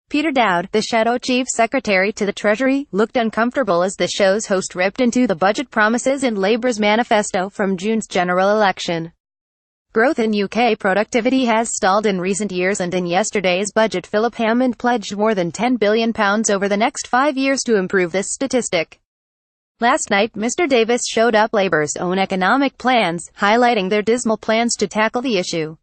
Peter Dowd, the shadow chief secretary to the Treasury, looked uncomfortable as the show's host ripped into the budget promises in Labour's manifesto from June's general election. Growth in UK productivity has stalled in recent years, and in yesterday's budget Philip Hammond pledged more than £10 billion over the next 5 years to improve this statistic. Last night, Mr. Davis showed up Labour's own economic plans, highlighting their dismal plans to tackle the issue.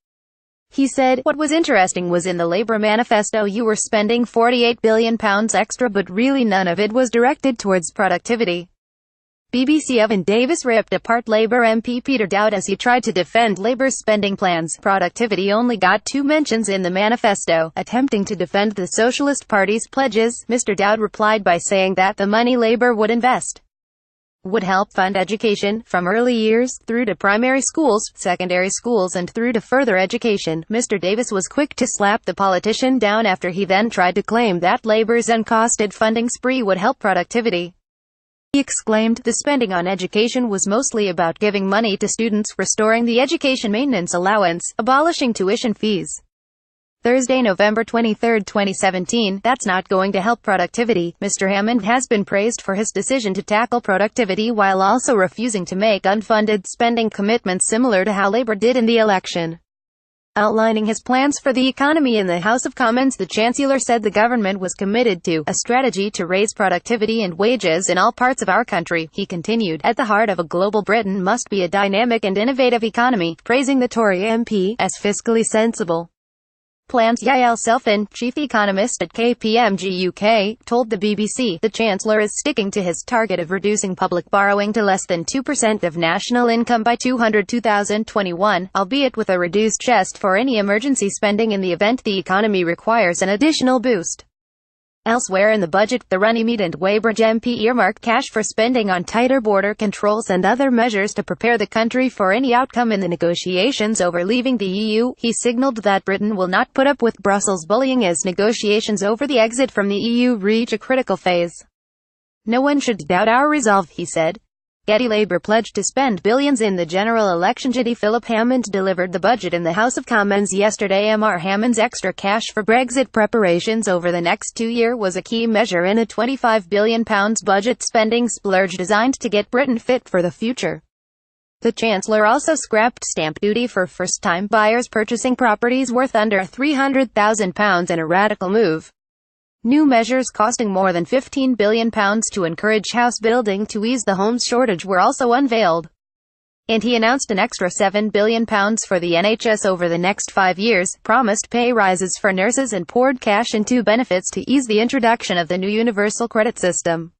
He said, "What was interesting was in the Labour manifesto you were spending £48 billion extra, but really none of it was directed towards productivity." BBC Oven Davis ripped apart Labour MP Peter Dowd as he tried to defend Labour's spending plans. Productivity only got 2 mentions in the manifesto. Attempting to defend the Socialist Party's pledges, Mr. Dowd replied by saying that the money Labour would invest would help fund education, from early years, through to primary schools, secondary schools and through to further education. Mr. Davis was quick to slap the politician down after he then tried to claim that Labour's uncosted funding spree would help productivity. He exclaimed, "The spending on education was mostly about giving money to students, restoring the education maintenance allowance, abolishing tuition fees." Thursday, November 23, 2017, "That's not going to help productivity." Mr. Hammond has been praised for his decision to tackle productivity while also refusing to make unfunded spending commitments similar to how Labour did in the election. Outlining his plans for the economy in the House of Commons, the Chancellor said the government was committed to a strategy to raise productivity and wages in all parts of our country. He continued, "At the heart of a global Britain must be a dynamic and innovative economy," praising the Tory MP as fiscally sensible plans. Yael Selfin, chief economist at KPMG UK, told the BBC, "The Chancellor is sticking to his target of reducing public borrowing to less than 2% of national income by 2021, albeit with a reduced chest for any emergency spending in the event the economy requires an additional boost." Elsewhere in the budget, the Runnymede and Weybridge MP earmarked cash for spending on tighter border controls and other measures to prepare the country for any outcome in the negotiations over leaving the EU. He signalled that Britain will not put up with Brussels bullying as negotiations over the exit from the EU reach a critical phase. "No one should doubt our resolve," he said. Getty Labour pledged to spend billions in the general election. Philip Hammond delivered the budget in the House of Commons yesterday. Mr. Hammond's extra cash for Brexit preparations over the next 2 years was a key measure in a £25 billion budget spending splurge designed to get Britain fit for the future. The Chancellor also scrapped stamp duty for first-time buyers purchasing properties worth under £300,000 in a radical move. New measures costing more than £15 billion to encourage house building to ease the homes shortage were also unveiled. And he announced an extra £7 billion for the NHS over the next 5 years, promised pay rises for nurses and poured cash into benefits to ease the introduction of the new universal credit system.